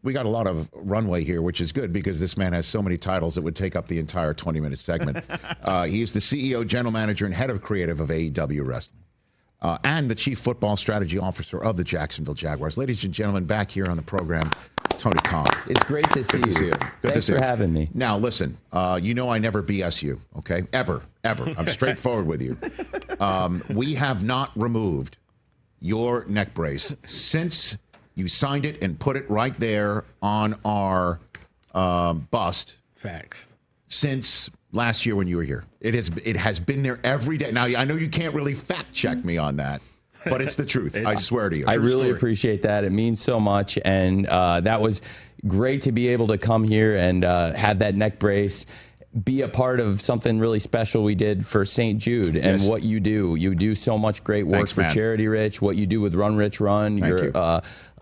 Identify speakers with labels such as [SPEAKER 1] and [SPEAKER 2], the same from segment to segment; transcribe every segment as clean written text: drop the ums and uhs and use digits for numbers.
[SPEAKER 1] we got a lot of runway here, which is good because this man has so many titles it would take up the entire 20-minute segment. He's the CEO, general manager, and head of creative of AEW Wrestling. And the Chief Football Strategy Officer of the Jacksonville Jaguars. Ladies and gentlemen, back here on the program, Tony Khan.
[SPEAKER 2] It's great to see you. Thanks for having me.
[SPEAKER 1] Now, listen, you know I never BS you, okay? Ever. I'm straightforward with you. We have not removed your neck brace since you signed it and put it right there on our bust.
[SPEAKER 3] Facts.
[SPEAKER 1] Since last year when you were here. It has been there every day. Now, I know you can't really fact check me on that, but it's the truth. I swear to you.
[SPEAKER 2] I really appreciate that. It means so much. And that was great to be able to come here and have that neck brace, be a part of something really special we did for St. Jude. And what you do. You do so much great work for charity, Rich. What you do with Run Rich Run. You're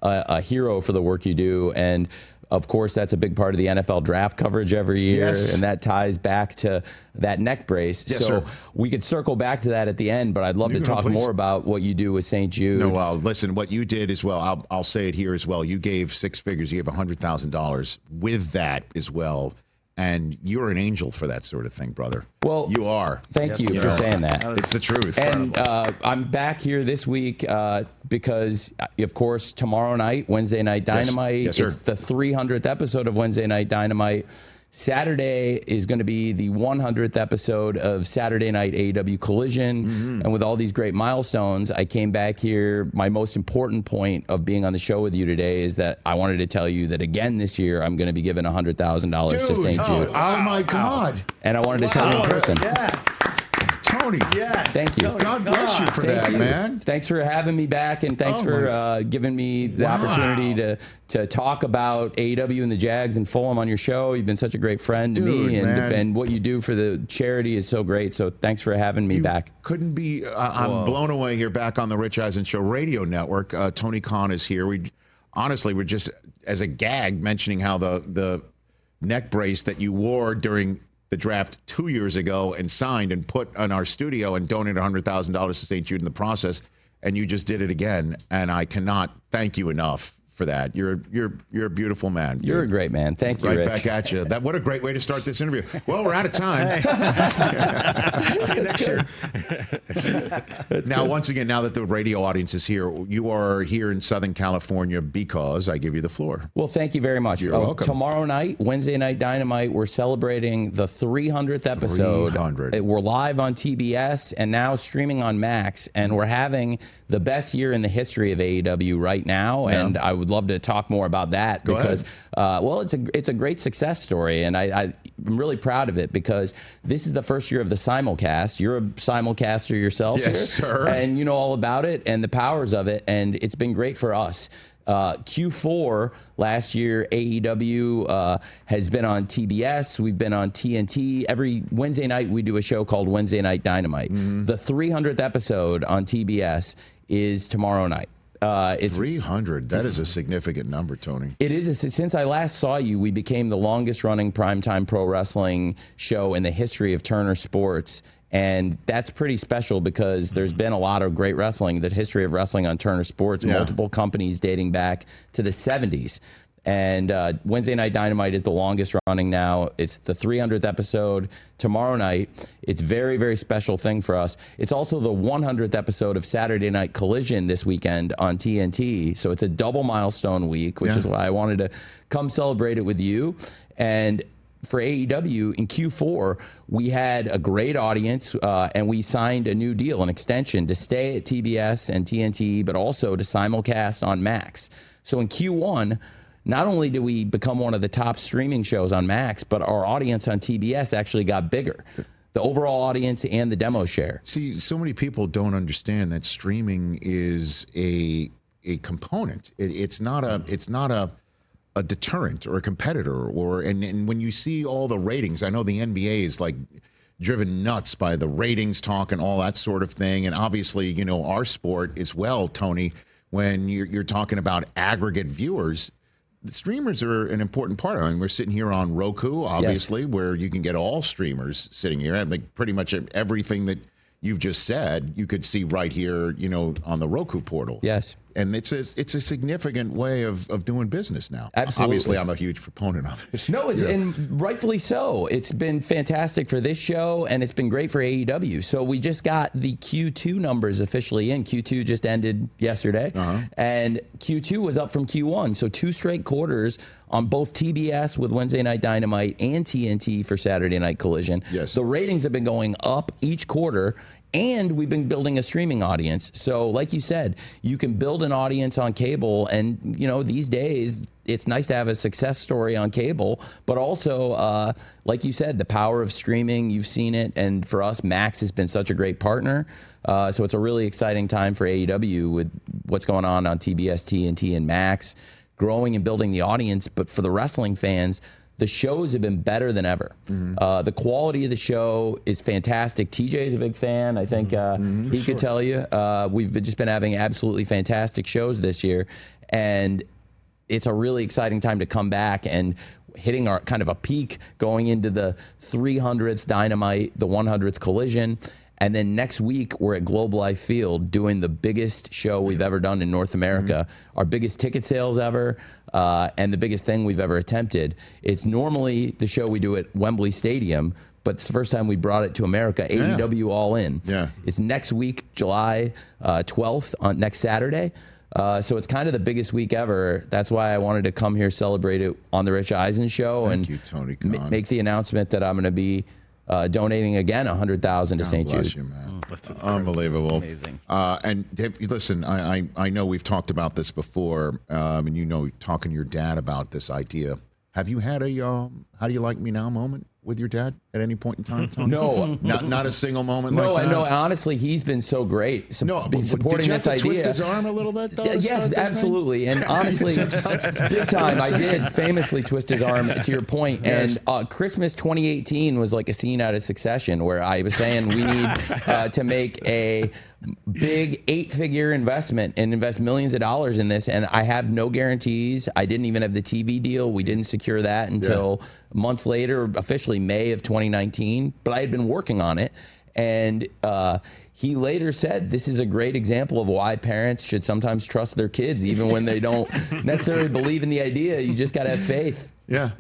[SPEAKER 2] a hero for the work you do. And of course, that's a big part of the NFL draft coverage every year, and that ties back to that neck brace. So we could circle back to that at the end, but I'd love to talk more about what you do with St. Jude.
[SPEAKER 1] No, well, listen, what you did as well, I'll say it here as well. You gave six figures. You gave $100,000 with that as well. And you're an angel for that sort of thing, brother. Well, you are.
[SPEAKER 2] Thank you for saying that.
[SPEAKER 1] It's the truth.
[SPEAKER 2] And I'm back here this week because, of course, tomorrow night, Wednesday Night Dynamite.
[SPEAKER 1] Yes, sir.
[SPEAKER 2] It's the 300th episode of Wednesday Night Dynamite. Saturday is going to be the 100th episode of Saturday Night AEW Collision. And with all these great milestones, I came back here. My most important point of being on the show with you today is that I wanted to tell you that again this year, I'm going to be giving $100,000 to St. Jude.
[SPEAKER 1] Oh, my God.
[SPEAKER 2] And I wanted to tell you in person.
[SPEAKER 3] Yes.
[SPEAKER 1] Tony.
[SPEAKER 3] Yes.
[SPEAKER 2] Thank you.
[SPEAKER 1] God bless you for that, man.
[SPEAKER 2] Thanks for having me back, and thanks for giving me the opportunity to talk about AEW and the Jags and Fulham on your show. You've been such a great friend to me, and what you do for the charity is so great. So thanks for having me back.
[SPEAKER 1] Couldn't be. I'm blown away here back on the Rich Eisen Show radio network. Tony Khan is here. We're just as a gag mentioning how the neck brace that you wore during the draft 2 years ago and signed and put in our studio and donated $100,000 to St. Jude in the process, and you just did it again. And I cannot thank you enough for that. You're a beautiful man.
[SPEAKER 2] You're a great man. Thank you,
[SPEAKER 1] Right
[SPEAKER 2] Rich.
[SPEAKER 1] back at you. What a great way to start this interview. Well, we're out of time. Now, once again, now that the radio audience is here, you are here in Southern California because I give you the floor.
[SPEAKER 2] Well, thank you very much.
[SPEAKER 1] You're welcome.
[SPEAKER 2] Tomorrow night, Wednesday Night Dynamite, we're celebrating the 300th episode.
[SPEAKER 1] 300.
[SPEAKER 2] We're live on TBS and now streaming on Max, and we're having the best year in the history of AEW right now, and I would love to talk more about that because, it's a great success story, and I'm really proud of it because this is the first year of the simulcast. You're a simulcaster yourself here,
[SPEAKER 1] sir.
[SPEAKER 2] And you know all about it and the powers of it, and it's been great for us. Q4 last year, AEW has been on TBS. We've been on TNT. Every Wednesday night, we do a show called Wednesday Night Dynamite. The 300th episode on TBS is tomorrow night. It's
[SPEAKER 1] 300. That is a significant number, Tony.
[SPEAKER 2] It is. Since I last saw you, we became the longest running primetime pro wrestling show in the history of Turner Sports. And that's pretty special because there's been a lot of great wrestling, the history of wrestling on Turner Sports, multiple companies dating back to the 70s. And Wednesday Night Dynamite is the longest running now. It's the 300th episode tomorrow night. It's a very, very special thing for us. It's also the 100th episode of Saturday Night Collision this weekend on TNT. So it's a double milestone week, which is why I wanted to come celebrate it with you. And for AEW in Q4, we had a great audience, and we signed a new deal, an extension to stay at TBS and TNT, but also to simulcast on Max. So in Q1, not only did we become one of the top streaming shows on Max, but our audience on TBS actually got bigger. The overall audience and the demo share.
[SPEAKER 1] See, so many people don't understand that streaming is a component. It's not a deterrent or a competitor, and when you see all the ratings, I know the NBA is like driven nuts by the ratings talk and all that sort of thing, and obviously, you know, our sport as well, Tony, when you're talking about aggregate viewers, the streamers are an important part. I mean, we're sitting here on Roku, obviously, where you can get all streamers sitting here, and like pretty much everything that you've just said, you could see right here, you know, on the Roku portal.
[SPEAKER 2] Yes.
[SPEAKER 1] And it's a significant way of doing business now.
[SPEAKER 2] Absolutely.
[SPEAKER 1] Obviously, I'm a huge proponent of it.
[SPEAKER 2] No, and rightfully so. It's been fantastic for this show, and it's been great for AEW. So we just got the Q2 numbers officially in. Q2 just ended yesterday, and Q2 was up from Q1. So 2 straight quarters on both TBS with Wednesday Night Dynamite and TNT for Saturday Night Collision.
[SPEAKER 1] Yes.
[SPEAKER 2] The ratings have been going up each quarter. And we've been building a streaming audience. So like you said, you can build an audience on cable. And, these days, it's nice to have a success story on cable. But also, like you said, the power of streaming, you've seen it. And for us, Max has been such a great partner. So it's a really exciting time for AEW with what's going on TBS, TNT, and Max, growing and building the audience. But for the wrestling fans, the shows have been better than ever. The quality of the show is fantastic. TJ is a big fan. I think he could tell you. We've just been having absolutely fantastic shows this year. And it's a really exciting time to come back and hitting our kind of a peak going into the 300th Dynamite, the 100th Collision. And then next week, we're at Globe Life Field doing the biggest show we've ever done in North America, our biggest ticket sales ever, and the biggest thing we've ever attempted. It's normally the show we do at Wembley Stadium, but it's the first time we brought it to America, AEW All In.
[SPEAKER 1] Yeah.
[SPEAKER 2] It's next week, July 12th, on next Saturday. So it's kind of the biggest week ever. That's why I wanted to come here, celebrate it on the Rich Eisen Show.
[SPEAKER 1] Thank you, Tony Khan.
[SPEAKER 2] Make the announcement that I'm going to be donating again $100,000 to St. Jude.
[SPEAKER 1] You, man. Unbelievable.
[SPEAKER 3] Amazing.
[SPEAKER 1] And Dave, listen, I know we've talked about this before, and talking to your dad about this idea. Have you had a "How do you like me now" moment with your dad at any point in time, Tony?
[SPEAKER 2] No,
[SPEAKER 1] not a single moment. like that?
[SPEAKER 2] No. Honestly, he's been so great. Supporting
[SPEAKER 1] did you have
[SPEAKER 2] this
[SPEAKER 1] to
[SPEAKER 2] idea.
[SPEAKER 1] Twist his arm a little bit, though?
[SPEAKER 2] Yes, absolutely. And honestly, big time. I did famously twist his arm. To your point.
[SPEAKER 1] Yes.
[SPEAKER 2] And Christmas 2018 was like a scene out of Succession, where I was saying we need to make a big 8-figure investment and invest millions of dollars in this. And I have no guarantees. I didn't even have the TV deal. We didn't secure that until months later, officially May of 2019. But I had been working on it. And he later said, this is a great example of why parents should sometimes trust their kids, even when they don't necessarily believe in the idea. You just got to have faith.
[SPEAKER 1] Yeah.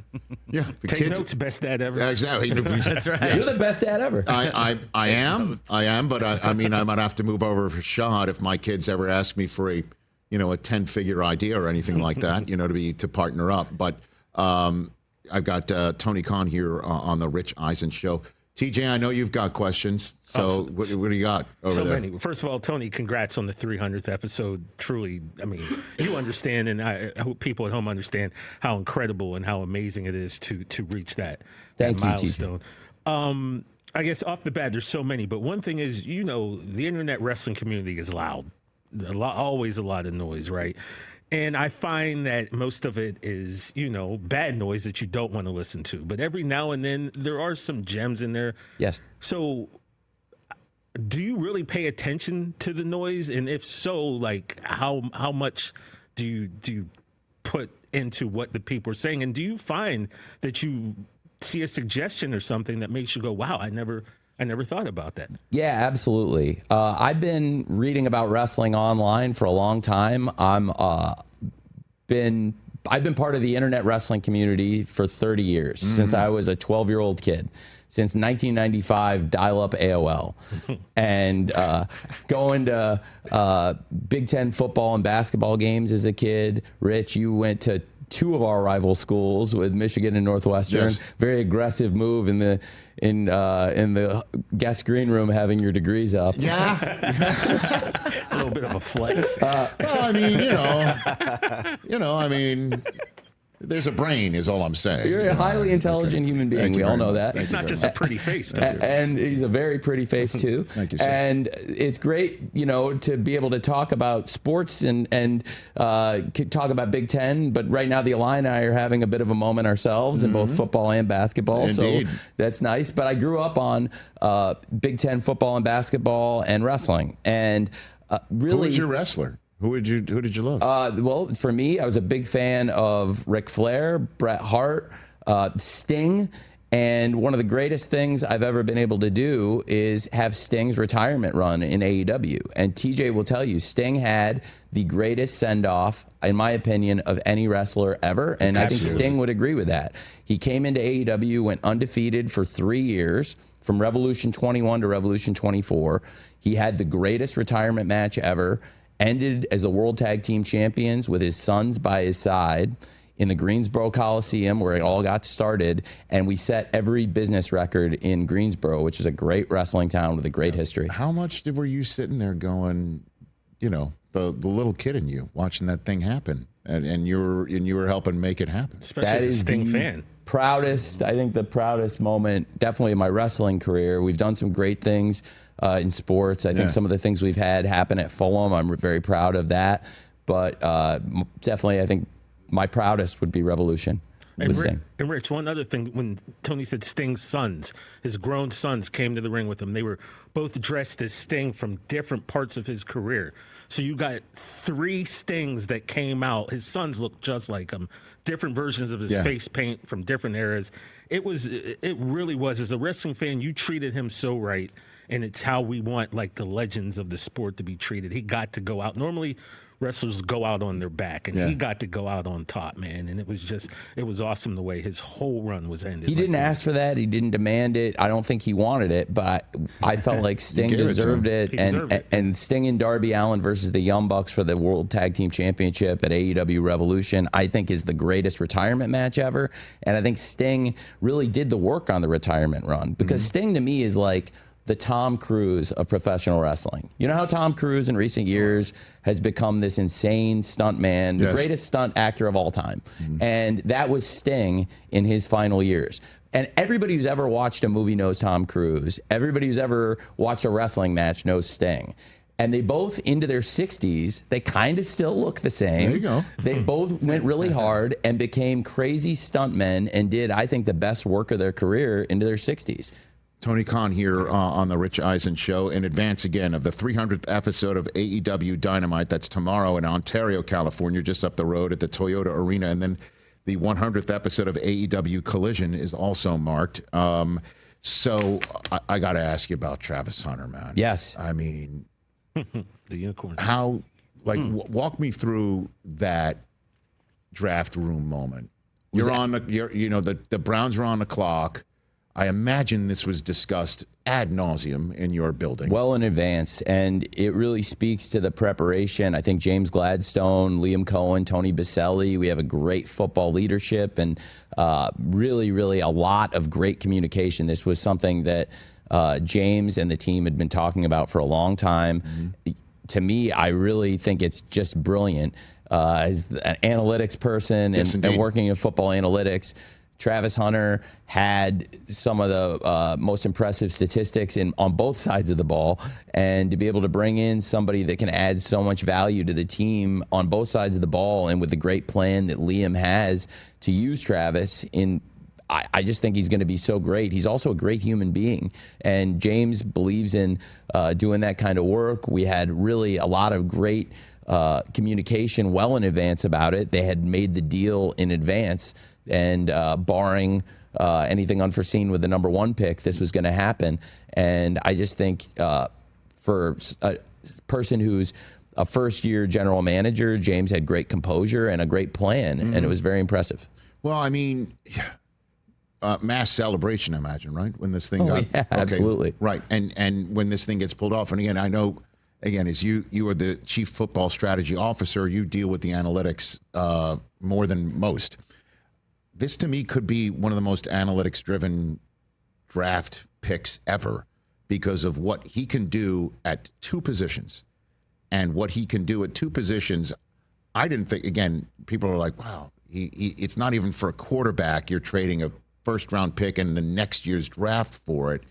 [SPEAKER 4] Take notes, best dad ever.
[SPEAKER 1] Exactly.
[SPEAKER 3] That's right.
[SPEAKER 2] You're the best dad ever.
[SPEAKER 1] I am, but I mean, I might have to move over for Shad if my kids ever ask me for a 10-figure idea or anything like that, to partner up. But I've got Tony Khan here on the Rich Eisen Show. TJ, I know you've got questions. So what do you got over
[SPEAKER 4] so
[SPEAKER 1] there?
[SPEAKER 4] many. First of all, Tony, congrats on the 300th episode. Truly, I mean, you understand, and I hope people at home understand how incredible and how amazing it is to reach that milestone. I guess off the bat, there's so many, but one thing is, the internet wrestling community is loud. Always a lot of noise, right? And I find that most of it is, bad noise that you don't want to listen to. But every now and then, there are some gems in there.
[SPEAKER 2] Yes.
[SPEAKER 4] So do you really pay attention to the noise? And if so, like, how much do you put into what the people are saying? And do you find that you see a suggestion or something that makes you go, wow, I never thought about that?
[SPEAKER 2] Yeah, absolutely. I've been reading about wrestling online for a long time. I've been part of the internet wrestling community for 30 years, since I was a 12-year-old kid, since 1995 dial-up AOL, and going to Big Ten football and basketball games as a kid. Rich, you went to 2 of our rival schools with Michigan and Northwestern.
[SPEAKER 1] Yes.
[SPEAKER 2] Very aggressive move in the guest green room, having your degrees up.
[SPEAKER 1] Yeah.
[SPEAKER 4] A little bit of a flex.
[SPEAKER 1] Well, I mean, there's a brain, is all I'm saying.
[SPEAKER 2] You're a highly intelligent human being.
[SPEAKER 1] Thank you
[SPEAKER 2] We all
[SPEAKER 1] very
[SPEAKER 2] know
[SPEAKER 1] much.
[SPEAKER 2] that.
[SPEAKER 4] It's not just a pretty face, though.
[SPEAKER 2] And he's a very pretty face too.
[SPEAKER 1] Thank you, sir.
[SPEAKER 2] And it's great, to be able to talk about sports and talk about Big Ten. But right now, the Eli and I are having a bit of a moment ourselves in both football and basketball.
[SPEAKER 1] Indeed.
[SPEAKER 2] So that's nice. But I grew up on Big Ten football and basketball and wrestling. And really,
[SPEAKER 1] Who was your wrestler? Who did you love?
[SPEAKER 2] well, for me, I was a big fan of Ric Flair, Bret Hart, Sting, And one of the greatest things I've ever been able to do is have Sting's retirement run in AEW. And TJ will tell you, Sting had the greatest send-off, in my opinion, of any wrestler ever. And I think Sting would agree with that. He came into AEW, went undefeated for 3 years, from Revolution 21 to Revolution 24. He had the greatest retirement match ever, ended as the World Tag Team Champions with his sons by his side in the Greensboro Coliseum, where it all got started, and we set every business record in Greensboro, which is a great wrestling town with a great history.
[SPEAKER 1] How much were you sitting there going, you know, the little kid in you watching that thing happen, and you were helping make it happen?
[SPEAKER 4] Especially as a Sting fan.
[SPEAKER 2] Proudest, I think the proudest moment, definitely in my wrestling career. We've done some great things in sports. I think some of the things we've had happen at Fulham, I'm very proud of that. But definitely, I think my proudest would be Revolution.
[SPEAKER 4] And Rich, one other thing, when Tony said Sting's sons, his grown sons came to the ring with him. They were both dressed as Sting from different parts of his career. So you got 3 Stings that came out. His sons looked just like him, different versions of his face paint from different eras. It really was. As a wrestling fan, you treated him so right, and it's how we want like the legends of the sport to be treated. He got to go out. Normally, wrestlers go out on their back, and he got to go out on top, man. And it was awesome the way his whole run was ended.
[SPEAKER 2] He didn't ask for that. He didn't demand it. I don't think he wanted it, but I felt like Sting deserved it. And Sting and Darby Allin versus the Young Bucks for the World Tag Team Championship at AEW Revolution, I think is the greatest retirement match ever. And I think Sting really did the work on the retirement run, because Sting to me is like the Tom Cruise of professional wrestling. You know how Tom Cruise in recent years has become this insane stunt man, the greatest stunt actor of all time. And that was Sting in his final years. And everybody who's ever watched a movie knows Tom Cruise. Everybody who's ever watched a wrestling match knows Sting. And they both, into their 60s, they kind of still look the same.
[SPEAKER 1] There you go.
[SPEAKER 2] They both went really hard and became crazy stuntmen and did, I think, the best work of their career into their 60s.
[SPEAKER 1] Tony Khan here on the Rich Eisen Show in advance again of the 300th episode of AEW Dynamite. That's tomorrow in Ontario, California, just up the road at the Toyota Arena. And then the 100th episode of AEW Collision is also marked. So I got to ask you about Travis Hunter, man.
[SPEAKER 2] Yes.
[SPEAKER 1] I mean,
[SPEAKER 4] the unicorn.
[SPEAKER 1] How, like, walk me through that draft room moment. The Browns are on the clock. I imagine this was discussed ad nauseum in your building.
[SPEAKER 2] Well in advance, and it really speaks to the preparation. I think James Gladstone, Liam Cohen, Tony Baselli, we have a great football leadership and really, really a lot of great communication. This was something that James and the team had been talking about for a long time. To me, I really think it's just brilliant. As an analytics person and working in football analytics, Travis Hunter had some of the most impressive statistics on both sides of the ball, and to be able to bring in somebody that can add so much value to the team on both sides of the ball, and with the great plan that Liam has to use Travis in, I just think he's going to be so great. He's also a great human being, and James believes in doing that kind of work. We had really a lot of great communication well in advance about it. They had made the deal in advance, and barring anything unforeseen with the number 1 pick, this was going to happen. And I just think for a person who's a first-year general manager, James had great composure and a great plan, and it was very impressive.
[SPEAKER 1] Well, I mean, mass celebration, I imagine, right? When this thing
[SPEAKER 2] absolutely.
[SPEAKER 1] Right, and when this thing gets pulled off, and again, I know, as you are the chief football strategy officer, you deal with the analytics more than most. This, to me, could be one of the most analytics-driven draft picks ever because of what he can do at 2 positions. And what he can do at 2 positions, I didn't think, again, people are like, wow, it's not even for a quarterback. You're trading a first-round pick and the next year's draft for it.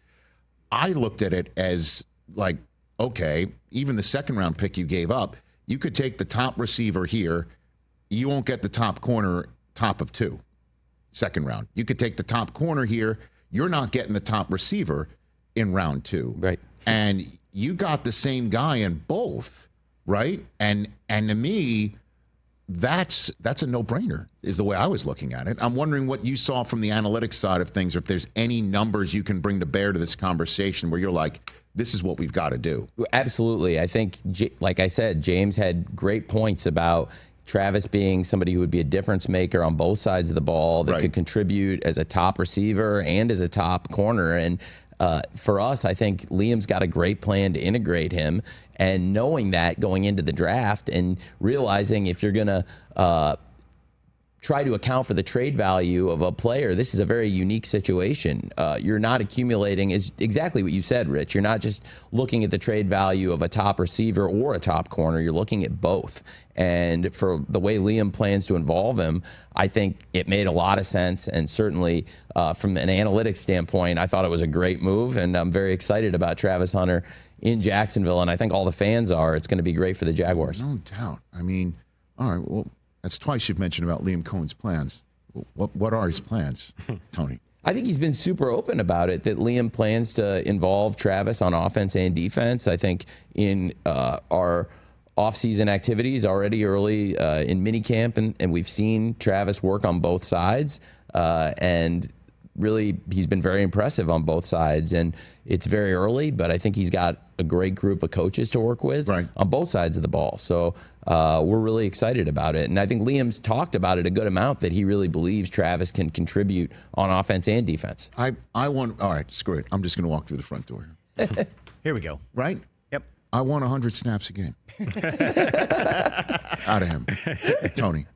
[SPEAKER 1] I looked at it as like, okay, even the second-round pick you gave up, you could take the top receiver here. You won't get the top corner, top of 2. Second round. You could take the top corner here. You're not getting the top receiver in round 2.
[SPEAKER 2] Right.
[SPEAKER 1] And you got the same guy in both, right? And to me, that's a no-brainer, is the way I was looking at it. I'm wondering what you saw from the analytics side of things, or if there's any numbers you can bring to bear to this conversation where you're like, this is what we've got to do.
[SPEAKER 2] Absolutely. I think, like I said, James had great points about Travis being somebody who would be a difference maker on both sides of the ball, that could contribute as a top receiver and as a top corner. And for us, I think Liam's got a great plan to integrate him. And knowing that going into the draft and realizing if you're going to try to account for the trade value of a player, this is a very unique situation. You're not accumulating, is exactly what you said, Rich. You're not just looking at the trade value of a top receiver or a top corner. You're looking at both. And for the way Liam plans to involve him, I think it made a lot of sense. And certainly from an analytics standpoint, I thought it was a great move. And I'm very excited about Travis Hunter in Jacksonville. And I think all the fans are. It's going to be great for the Jaguars.
[SPEAKER 1] No doubt. I mean, all right, well, that's twice you've mentioned about Liam Cohen's plans. What are his plans, Tony?
[SPEAKER 2] I think he's been super open about it, that Liam plans to involve Travis on offense and defense. I think in our off-season activities already early in minicamp, and we've seen Travis work on both sides. And really, he's been very impressive on both sides. And it's very early, but I think he's got a great group of coaches to work with on both sides of the ball. So we're really excited about it. And I think Liam's talked about it a good amount, that he really believes Travis can contribute on offense and defense.
[SPEAKER 1] All right, screw it. I'm just going to walk through the front door.
[SPEAKER 3] Here we go.
[SPEAKER 1] Right?
[SPEAKER 3] Yep.
[SPEAKER 1] I want 100 snaps a game. Out of him. Tony.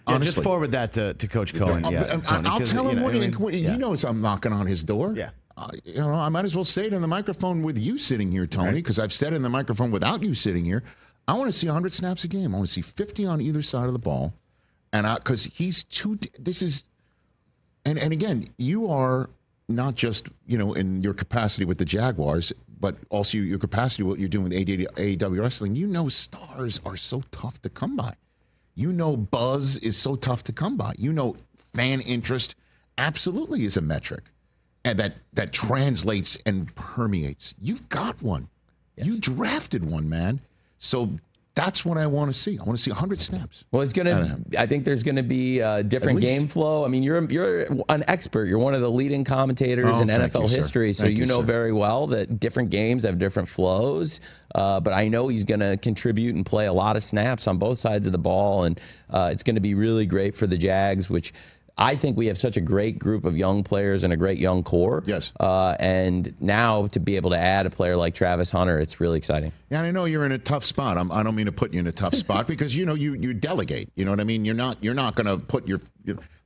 [SPEAKER 3] Yeah, just forward that to Coach Cohen.
[SPEAKER 1] I'll tell him he knows I'm knocking on his door.
[SPEAKER 3] Yeah.
[SPEAKER 1] I might as well say it in the microphone with you sitting here, Tony, because I've said it in the microphone without you sitting here. I want to see 100 snaps a game. I want to see 50 on either side of the ball. And because he's and again, you are not just, in your capacity with the Jaguars, but also your capacity, what you're doing with AEW wrestling. Stars are so tough to come by. Buzz is so tough to come by. Fan interest absolutely is a metric. And that translates and permeates. You've got one. Yes. You drafted one, man. So that's what I want to see. I want to see 100 snaps.
[SPEAKER 2] Well, I think there's going to be a different game flow. I mean, you're an expert. You're one of the leading commentators in NFL history. So you know very well that different games have different flows. But I know he's going to contribute and play a lot of snaps on both sides of the ball. And it's going to be really great for the Jags, which I think we have such a great group of young players and a great young core.
[SPEAKER 1] Yes.
[SPEAKER 2] And now to be able to add a player like Travis Hunter, it's really exciting.
[SPEAKER 1] Yeah, and I know you're in a tough spot. I don't mean to put you in a tough spot because you delegate. You know what I mean? You're not going to put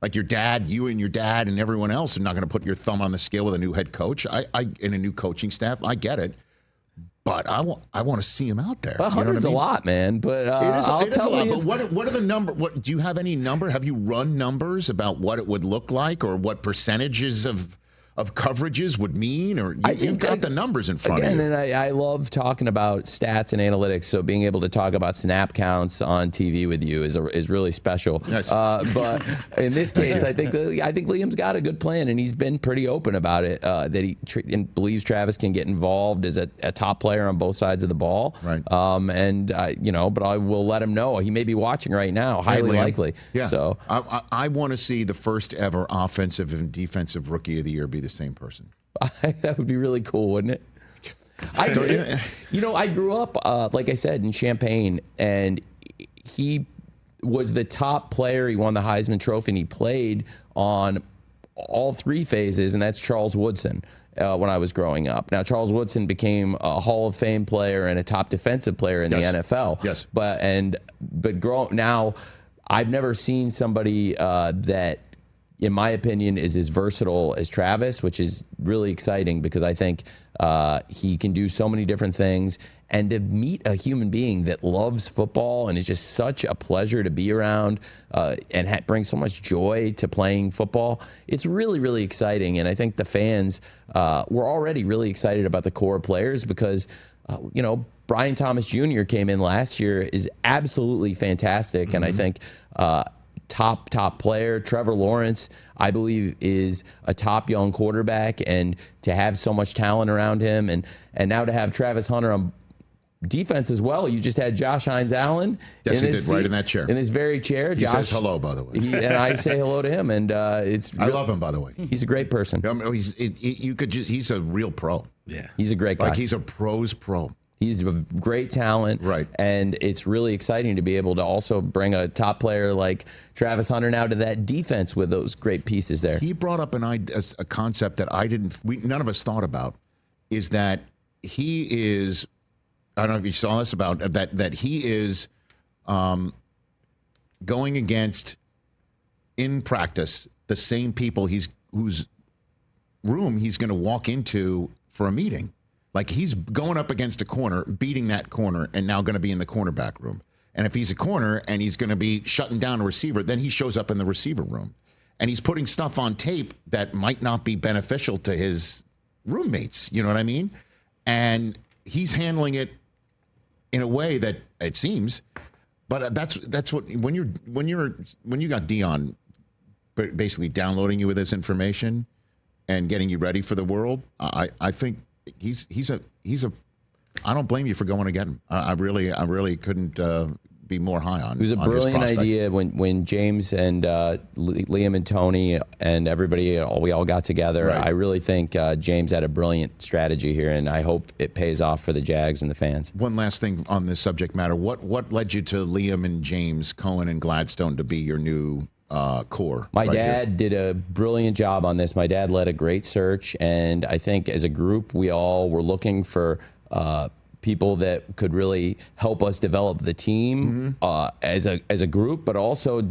[SPEAKER 1] like your dad, you and your dad and everyone else are not going to put your thumb on the scale with a new head coach. I in a new coaching staff. I get it. But I want to see him out there.
[SPEAKER 2] Well, 100's a lot, man. But
[SPEAKER 1] I'll tell you. But what are the number? Do you have any number? Have you run numbers about what it would look like, or what percentages of coverages would mean? Or you've got the numbers in front of you.
[SPEAKER 2] And I love talking about stats and analytics. So being able to talk about snap counts on TV with you is really special.
[SPEAKER 1] Yes.
[SPEAKER 2] But in this case, I think Liam's got a good plan, and he's been pretty open about it. That he believes Travis can get involved as a top player on both sides of the ball.
[SPEAKER 1] Right.
[SPEAKER 2] But I will let him know. He may be watching right now. Highly likely.
[SPEAKER 1] Yeah.
[SPEAKER 2] So
[SPEAKER 1] I want to see the first ever offensive and defensive rookie of the year be the same person.
[SPEAKER 2] That would be really cool, wouldn't it? I grew up, like I said, in Champaign, and he was the top player. He won the Heisman Trophy, and he played on all three phases, and that's Charles Woodson. When I was growing up. Now, Charles Woodson became a Hall of Fame player and a top defensive player in the NFL.
[SPEAKER 1] Yes.
[SPEAKER 2] But now, I've never seen somebody that, in my opinion, is as versatile as Travis, which is really exciting because I think he can do so many different things. And to meet a human being that loves football and is just such a pleasure to be around and brings so much joy to playing football, it's really, really exciting. And I think the fans were already really excited about the core players because, Brian Thomas Jr. came in last year, is absolutely fantastic. Mm-hmm. And I think top player. Trevor Lawrence, I believe, is a top young quarterback, and to have so much talent around him, and now to have Travis Hunter on defense as well. You just had Josh Hines-Allen.
[SPEAKER 1] Yes, he did, right in that chair.
[SPEAKER 2] In this very chair.
[SPEAKER 1] He says hello, by the way.
[SPEAKER 2] And I say hello to him, and I
[SPEAKER 1] love him, by the way.
[SPEAKER 2] He's a great person.
[SPEAKER 1] He's a real pro.
[SPEAKER 4] Yeah.
[SPEAKER 2] He's a great guy.
[SPEAKER 1] Like, he's a pro's pro.
[SPEAKER 2] He's a great talent.
[SPEAKER 1] Right.
[SPEAKER 2] And it's really exciting to be able to also bring a top player like Travis Hunter now to that defense with those great pieces there.
[SPEAKER 1] He brought up a concept that none of us thought about, is that he is, I don't know if you saw this about that he is going against in practice the same people whose room he's going to walk into for a meeting. Like, he's going up against a corner, beating that corner, and now going to be in the cornerback room. And if he's a corner and he's going to be shutting down a receiver, then he shows up in the receiver room. And he's putting stuff on tape that might not be beneficial to his roommates. You know what I mean? And he's handling it in a way that it seems, but that's what when you got Dion basically downloading you with this information and getting you ready for the world. I think he's a I don't blame you for going to get him. I really couldn't be more high on.
[SPEAKER 2] It was a brilliant idea when James and Liam and Tony and everybody, we all got together. Right. I really think James had a brilliant strategy here, and I hope it pays off for the Jags and the fans.
[SPEAKER 1] One last thing on this subject matter. What led you to Liam and James, Cohen and Gladstone to be your new core?
[SPEAKER 2] My dad did a brilliant job on this. My dad led a great search, and I think as a group, we all were looking for people that could really help us develop the team as a group, but also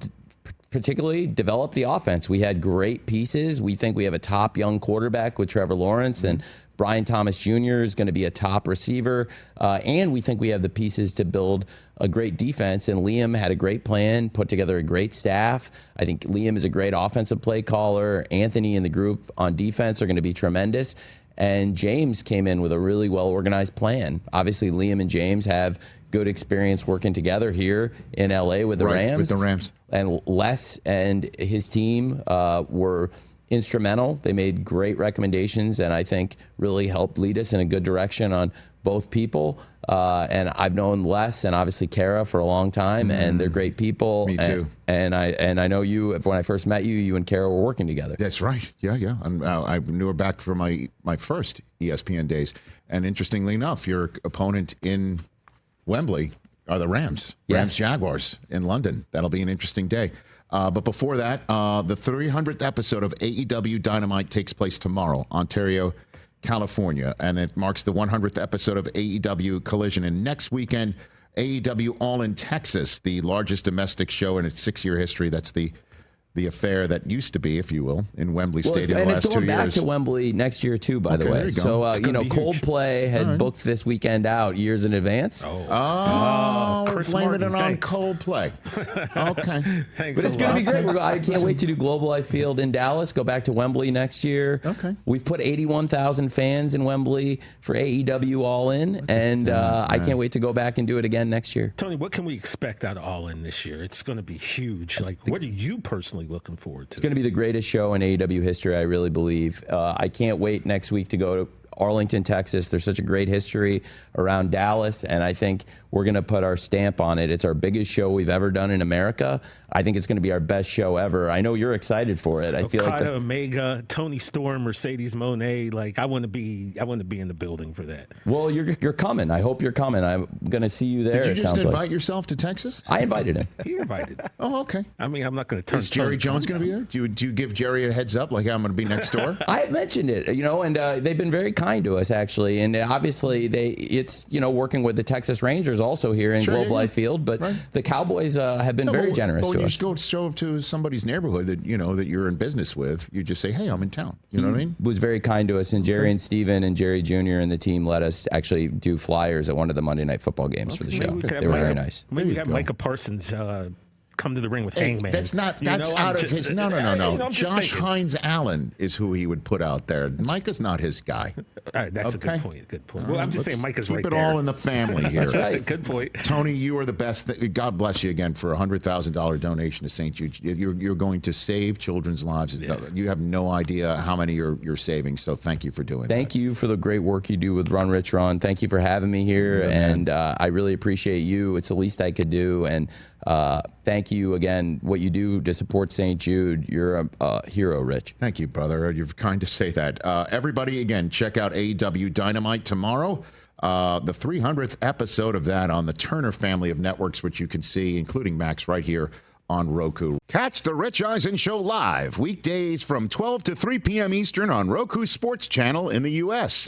[SPEAKER 2] particularly develop the offense. We had great pieces. We think we have a top young quarterback with Trevor Lawrence, and Brian Thomas Jr. is going to be a top receiver. And we think we have the pieces to build a great defense. And Liam had a great plan, put together a great staff. I think Liam is a great offensive play caller. Anthony and the group on defense are going to be tremendous. And James came in with a really well-organized plan. Obviously, Liam and James have good experience working together here in L.A. with the Rams.
[SPEAKER 1] With the Rams.
[SPEAKER 2] And Les and his team were instrumental. They made great recommendations and I think really helped lead us in a good direction on both people. And I've known Les and obviously Kara for a long time, and they're great people.
[SPEAKER 1] Me too.
[SPEAKER 2] And I know you. When I first met you, you and Kara were working together.
[SPEAKER 1] That's right. Yeah. And I knew her back from my first ESPN days. And interestingly enough, your opponent in Wembley are the Rams.
[SPEAKER 2] Yes.
[SPEAKER 1] Rams Jaguars in London. That'll be an interesting day. But before that, the 300th episode of AEW Dynamite takes place tomorrow, Ontario, California, and it marks the 100th episode of AEW Collision. And next weekend, AEW All in Texas, the largest domestic show in its 6-year history. That's the affair that used to be, if you will, in Wembley Stadium the last 2 years.
[SPEAKER 2] And it's going back to Wembley next year, too, by the way.
[SPEAKER 1] There you go.
[SPEAKER 2] So, Coldplay had booked this weekend out years in advance.
[SPEAKER 1] Chris blaming it on Coldplay. Okay.
[SPEAKER 4] Thanks
[SPEAKER 2] But it's going to be great. I can't wait to do Global Life Field in Dallas, go back to Wembley next year.
[SPEAKER 1] Okay.
[SPEAKER 2] We've put 81,000 fans in Wembley for AEW All In, and I can't wait to go back and do it again next year.
[SPEAKER 4] Tony, what can we expect out of All In this year? It's going to be huge. Like, what are you personally looking forward to?
[SPEAKER 2] It's going to be the greatest show in AEW history, I really believe. I can't wait next week to go to Arlington, Texas. There's such a great history around Dallas, and I think we're going to put our stamp on it. It's our biggest show we've ever done in America. I think it's going to be our best show ever. I know you're excited for it. I feel like
[SPEAKER 4] Omega, Tony Storm, Mercedes Moné. Like, I want to be in the building for that.
[SPEAKER 2] Well, you're coming. I hope you're coming. I'm going to see you there.
[SPEAKER 1] Did you just invite yourself to Texas?
[SPEAKER 2] I invited him.
[SPEAKER 4] He invited.
[SPEAKER 1] Oh, okay.
[SPEAKER 4] I mean, I'm not going to turn.
[SPEAKER 1] Is Jerry Jones going to be there? Do you give Jerry a heads up, like I'm going to be next door?
[SPEAKER 2] I mentioned it, and they've been very kind to us, actually. And obviously, it's working with the Texas Rangers also here in Globe Life Field. But the Cowboys have been very generous to us.
[SPEAKER 1] When you go show up to somebody's neighborhood that that you're in business with, you just say, "Hey, I'm in town." You know what I mean?
[SPEAKER 2] Was very kind to us, and Jerry and Steven and Jerry Jr. and the team let us actually do flyers at one of the Monday Night Football games for the show. They were very nice.
[SPEAKER 4] Maybe we have Micah Parsons come to the ring with Hangman.
[SPEAKER 1] That's not.
[SPEAKER 4] You
[SPEAKER 1] That's
[SPEAKER 4] know,
[SPEAKER 1] out
[SPEAKER 4] I'm
[SPEAKER 1] of
[SPEAKER 4] just-
[SPEAKER 1] his. No.
[SPEAKER 4] I'm just
[SPEAKER 1] Josh
[SPEAKER 4] thinking.
[SPEAKER 1] Hines-Allen is who he would put out there. Micah's not his guy.
[SPEAKER 4] That's a
[SPEAKER 1] Okay.
[SPEAKER 4] good point. Good point. Well, I'm just saying Mike is
[SPEAKER 1] Keep
[SPEAKER 4] right
[SPEAKER 1] it
[SPEAKER 4] there.
[SPEAKER 1] all in the family here.
[SPEAKER 4] Good point.
[SPEAKER 1] Tony, you are the best. God bless you again for a $100,000 donation to St. Jude. You're going to save children's lives.
[SPEAKER 4] Yeah.
[SPEAKER 1] You have no idea how many you're saving. So thank you for doing that.
[SPEAKER 2] Thank you for the great work you do with Run Rich Run. Thank you for having me here, and I really appreciate you. It's the least I could do, and thank you again. What you do to support St. Jude, you're a hero, Rich.
[SPEAKER 1] Thank you, brother. You're kind to say that. Everybody, again, check out AEW Dynamite tomorrow. The 300th episode of that on the Turner family of networks, which you can see, including Max, right here on Roku. Catch the Rich Eisen Show live weekdays from 12 to 3 p.m. Eastern on Roku Sports Channel in the U.S.